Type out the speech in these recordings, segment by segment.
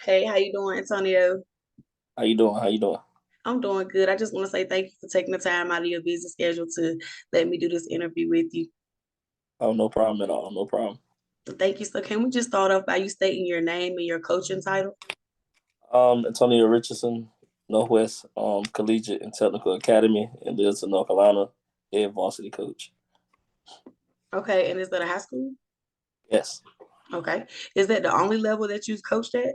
Hey, how you doing, Antonio? How you doing? How you doing? I'm doing good. I just want to say thank you for taking the time out of your busy schedule to let me do this interview with you. Oh, no problem at all. No problem. So thank you. So can we just start off by you stating your name and your coaching title? Antonio Richardson, Northwest Collegiate and Technical Academy in Littleton, North Carolina, head varsity coach. Okay, and is that a high school? Yes. Okay. Is that the only level that you've coached at?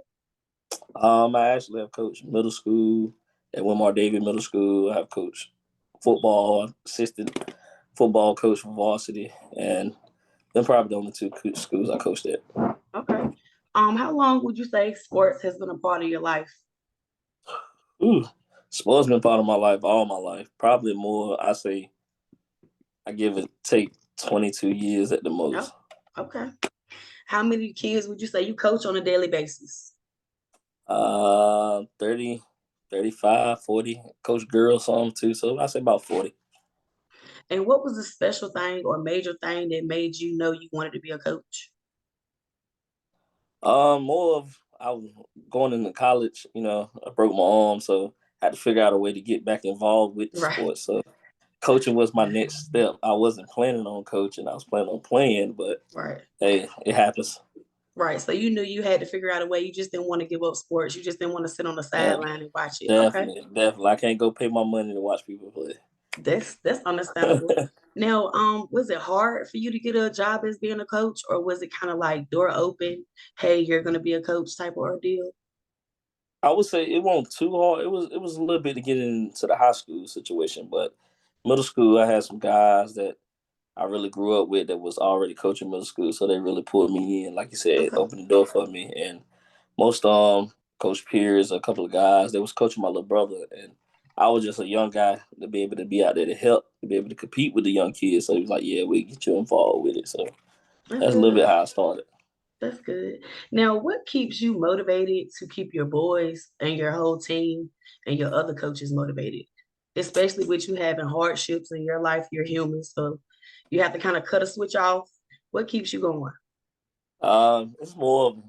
I actually have coached middle school at Winmar David Middle School. I have coached football, assistant football coach for varsity, and then probably the only two schools I coached at. Okay. How long would you say sports has been a part of your life? Ooh, sports been part of my life all my life. Probably more. I give it take 22 years at the Oh, most. okay. How many kids would you say you coach on a daily basis? 30, 35, 40. Coach girls some too, so I say about 40. And what was the special thing or major thing that made you know you wanted to be a coach? More of I was going into college, I broke my arm, so I had to figure out a way to get back involved with the Right. sport. So coaching was my next step. I wasn't planning on coaching, I was planning on playing, but Right. hey, it happens. Right. So you knew you had to figure out a way. You just didn't want to give up sports. You just didn't want to sit on the Yeah, sideline and watch it. Okay. definitely. I can't go pay my money to watch people play. That's understandable. Now, was it hard for you to get a job as being a coach, or was it kind of like door open? Hey, you're gonna be a coach type of ordeal? I would say it wasn't too hard. It was a little bit to get into the high school situation, but middle school I had some guys that I really grew up with that was already coaching middle school, so they really pulled me in. Like you said, Okay. opened the door for me. And most Coach Pierce, a couple of guys, they was coaching my little brother, and I was just a young guy to be able to be out there to help, to be able to compete with the young kids. So he was like, "Yeah, we get you involved with it." So That's that's a little good. bit how I started. That's good. Now, what keeps you motivated to keep your boys and your whole team and your other coaches motivated? Especially with you having hardships in your life, you're human, so you have to kind of cut a switch off. What keeps you going? It's more of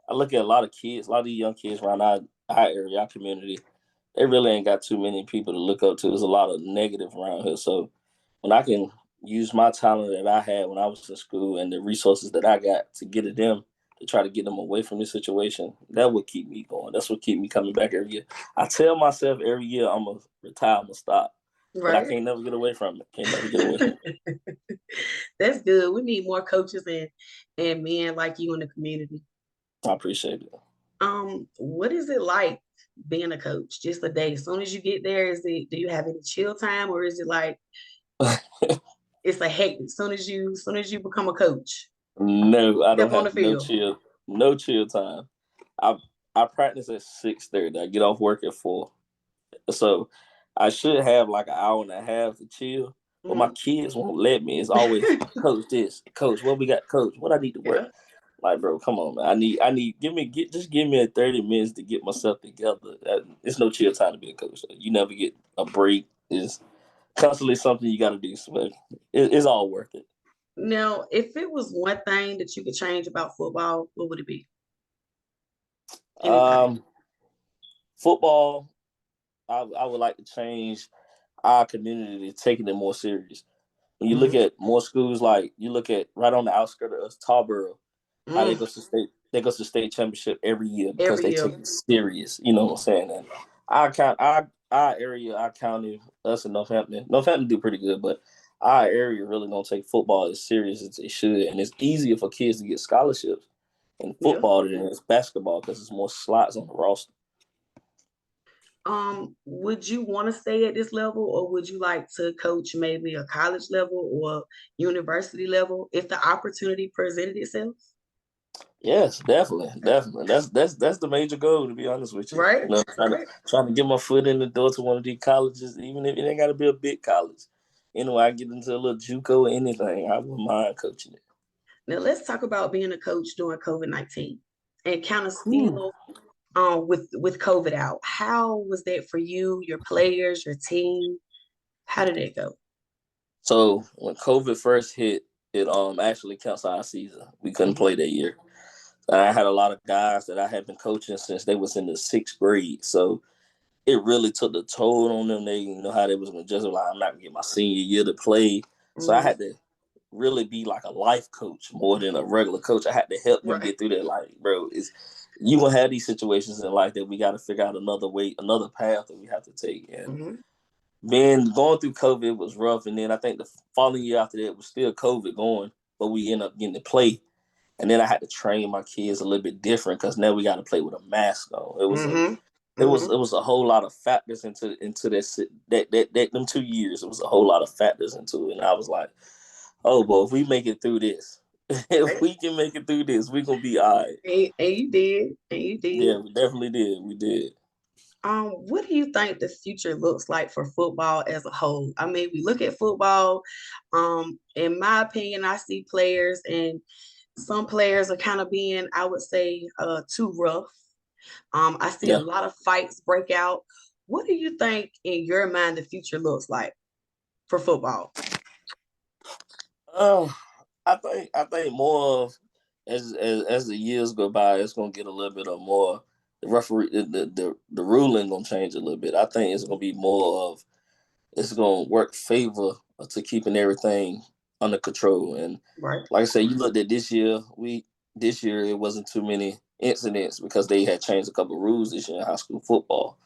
I look at a lot of kids, a lot of these young kids around our area, our community. They really ain't got too many people to look up to. There's a lot of negative around here. So when I can use my talent that I had when I was in school and the resources that I got to get at them to try to get them away from this situation, that would keep me going. That's what keep me coming back every year. I tell myself every year I'm gonna retire, I'm gonna stop, but I Right? can't never get away from it. Can't never get away from That's good. We need more coaches and men like you in the community. it. I appreciate it. What is it like being a coach? Just a day. As soon as you get there, do you have any chill time or is it like it's a hectic as soon as you become a coach? No, I don't Step on the have field. no chill time. I I practice at 6:30. I get off work at 4. So I should have like an hour and a half to chill, but my Mhm. kids won't let me. It's always coach this, coach what we got, coach what I need to work. Yeah. Like, bro, come on, man. I need just give me a 30 minutes to get myself together. It's no chill time to be a coach. You never get a break. It's constantly something you got to do. So it's all worth it. Now, if it was one thing that you could change about football, what would it be? Anything. Um, Football, I would like to change our community to taking it more serious. When you look Hmm. at more schools, like you look at right on the outskirts of us, Tarboro, how Mm, they go to state championship every year because every they year. take it serious. You know what I'm saying? And our area, our county, us in Northampton do pretty good, but our area really don't take football as serious as they should, and it's easier for kids to get scholarships in Yeah. football than it's basketball because there's more slots on the roster. Would you want to stay at this level or would you like to coach maybe a college level or university level if the opportunity presented itself? Yes, definitely, definitely. That's the major goal, to be honest with you. Right? Right. Trying to get my foot in the door to one of these colleges, even if it ain't got to be a big college. I get into a little JUCO or anything, I wouldn't mind coaching it. Now let's talk about being a coach during COVID-19 and kind of Whew. still with COVID out. How was that for you, your players, your team? How did it go? So when COVID first hit, it actually canceled our season. We couldn't Mhm. play that year. I had a lot of guys that I had been coaching since they was in the sixth grade. So it really took the toll on them. They didn't know how they was going to just like, I'm not going to get my senior year to play. So I Mm-hmm. had to really be like a life coach more than a regular coach. I had to help them Right. get through that. Like, bro, it's you gonna have these situations in life that we got to figure out another way, another path that we have to take. And Mm-hmm. then going through COVID was rough. And then I think the following year after that was still COVID going, but we ended up getting to play. And then I had to train my kids a little bit different because now we got to play with a mask on. Mm-hmm. It was a whole lot of factors into that them 2 years. It was a whole lot of factors into it, and I was like, oh, boy, if we make it through this, if Right. we can make it through this, we're gonna be all right. And you did. And you did. Yeah, we definitely did. We did. What do you think the future looks like for football as a whole? I mean, we look at football. In my opinion, I see players, and some players are kind of being, I would say, too rough. I see a Yeah. lot of fights break out. What do you think, in your mind, the future looks like for football? Um, I think more of as the years go by, it's gonna get a little bit of more. The referee, the ruling gonna change a little bit. I think it's gonna be more of it's gonna work favor to keeping everything under control. And Right. like I said, you looked at this year it wasn't too many incidents because they had changed a couple of rules this year in high school football,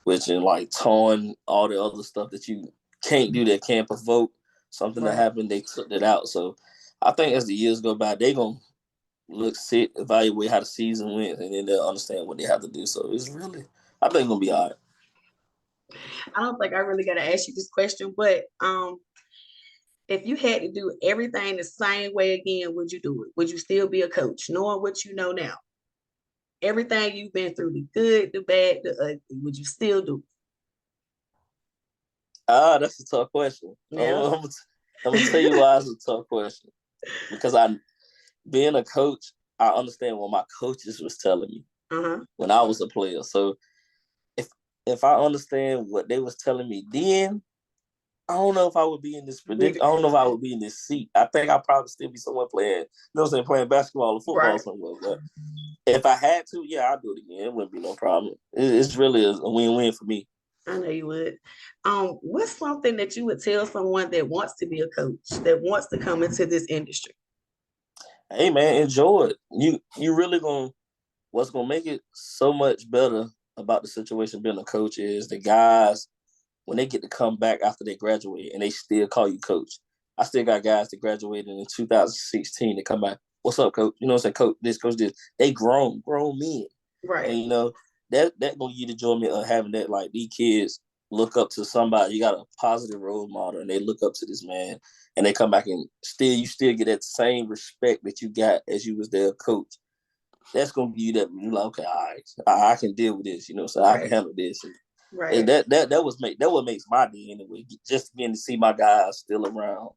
which in like towing, all the other stuff that you can't do that can't provoke something to Right. happen, they took it out. So I think as the years go by, they gonna sit, evaluate how the season went, and then they'll understand what they have to do. So it's really, I think, gonna be all right. I don't think I really got to ask you this question, but if you had to do everything the same way again, would you do it? Would you still be a coach, knowing what you know now? Everything you've been through, the good, the bad, the ugly, would you still do That's a tough question. it? Yeah. I'm gonna tell you why it's a tough question because being a coach, I understand what my coaches was telling me Uh-huh. when I was a player. So if if I understand what they was telling me then, I don't know if I would be in this prediction. I don't know if I would be in this seat. I think I'd probably still be somewhere playing, you know what I'm saying, playing basketball or football Right. somewhere. But if I had to, yeah, I'd do it again. It wouldn't be no problem. It's really a win-win for me. I know you would. What's something that you would tell someone that wants to be a coach, that wants to come into this industry? Hey man, enjoy it. You really gonna what's gonna make it so much better about the situation being a coach is the guys when they get to come back after they graduate and they still call you coach. I still got guys that graduated in 2016 that come back. What's up, coach? You know what I'm saying? Coach this, coach this. They grown men. Right. And you know, that gonna give you the enjoyment of having that like these kids look up to somebody. You got a positive role model and they look up to this man and they come back and still get that same respect that you got as you was their coach. That's gonna give you that you like, okay, all right, I can deal with this, you know, so I can Right. handle this. And Right. that what makes my day anyway. Just being to see my guys still around,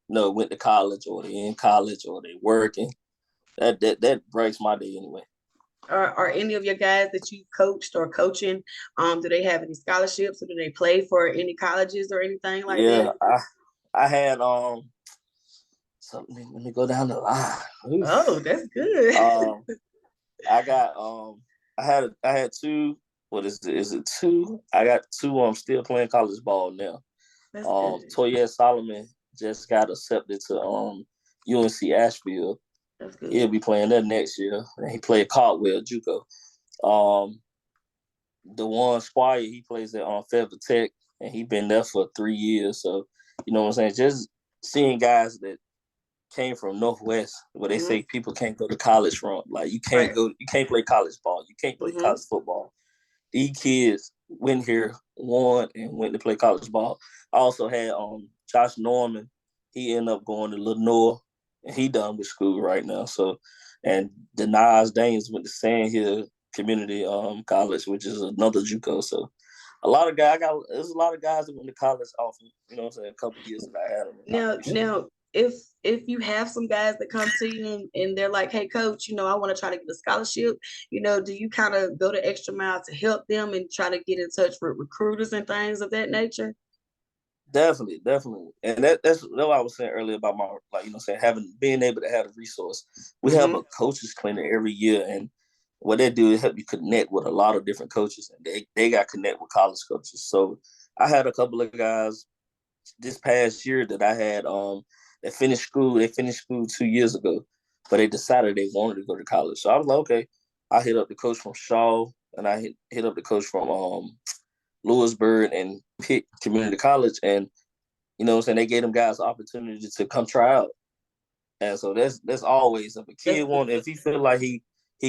you know, went to college or they in college or they working. That breaks my day anyway. Are any of your guys that you coached or coaching, do they have any scholarships or do they play for any colleges or anything like Yeah, that? I had so let me go down the line. Oh, Oof. that's good. Um I got I had two. What is it? Is it two? I got two. I'm still playing college ball now. That's good. Toya Solomon just got accepted to UNC Asheville. That's good. He'll be playing there next year. And he played Caldwell JUCO. Um, the one Squire he plays at Fayetteville Tech, and he been there for 3 years. So you know what I'm saying. Just seeing guys that came from Northwest, where they Hmm. say people can't go to college from. Like Right. you can't play college ball, you can't play Hmm. college football. These kids went here, won, and went to play college ball. I also had Josh Norman. He ended up going to Lenore, and he done with school right now. So, and Denaz Danes went to Sand Hill Community College, which is another JUCO. So, a lot of guys. There's a lot of guys that went to college off. You know what I'm saying? A couple of years that I had them in my position. Now, if you have some guys that come to you and they're like, "Hey, coach, I want to try to get a scholarship," do you kind of go the extra mile to help them and try to get in touch with recruiters and things of that nature? Definitely, definitely. And that's what I was saying earlier about my, like, saying, being able to have a resource. We have Mm-hmm. a coaches clinic every year, and what they do is help you connect with a lot of different coaches, and they got connect with college coaches. So I had a couple of guys this past year that I had that finished school. They finished school 2 years ago, but they decided they wanted to go to college. So I was like, okay. I hit up the coach from Shaw, and I hit up the coach from Lewisburg and Pitt Community College, and what I'm saying, they gave them guys the opportunity to come try out. And so that's always, if a That's kid if he feel like he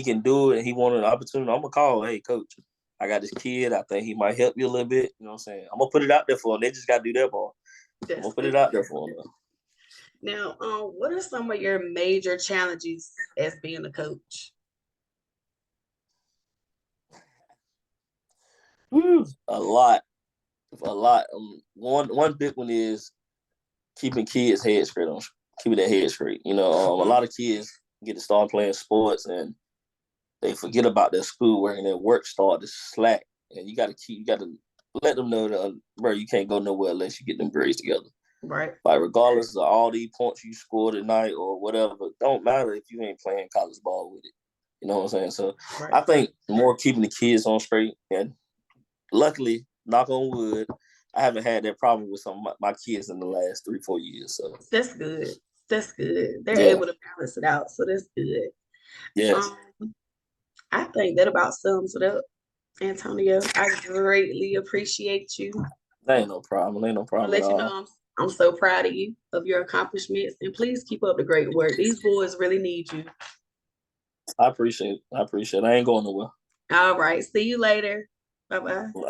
can do it and he wanted an opportunity, I'm gonna call, hey coach, I got this kid, I think he might help you a little bit. You know what I'm saying? I'm gonna put it out there for him. They just gotta do their part. I'm that's gonna put it good. out there for him. Now, what are some of your major challenges as being a coach? A lot, a lot. One big one is keeping kids' head straight on, keeping their head straight. A Mm-hmm. lot of kids get to start playing sports and they forget about their schoolwork and their work start to slack. And you got to let them know that, bro, you can't go nowhere unless you get them grades together. Right. Like, regardless of all these points you scored tonight or whatever, don't matter if you ain't playing college ball with it. You know what I'm saying? So Right. I think more keeping the kids on straight. And luckily, knock on wood, I haven't had that problem with some of my kids in the last 3-4 years. So That's good. That's good. They're yeah, able to balance it out, so that's good. yes, Um, I think that about sums it up, Antonio. I greatly appreciate you. that ain't no problem. Ain't no I want to problem at let you know all. I'm so proud of you, of your accomplishments, and please keep up the great work. These boys really need you. I appreciate it. I ain't going nowhere. All right. See you later. Bye bye.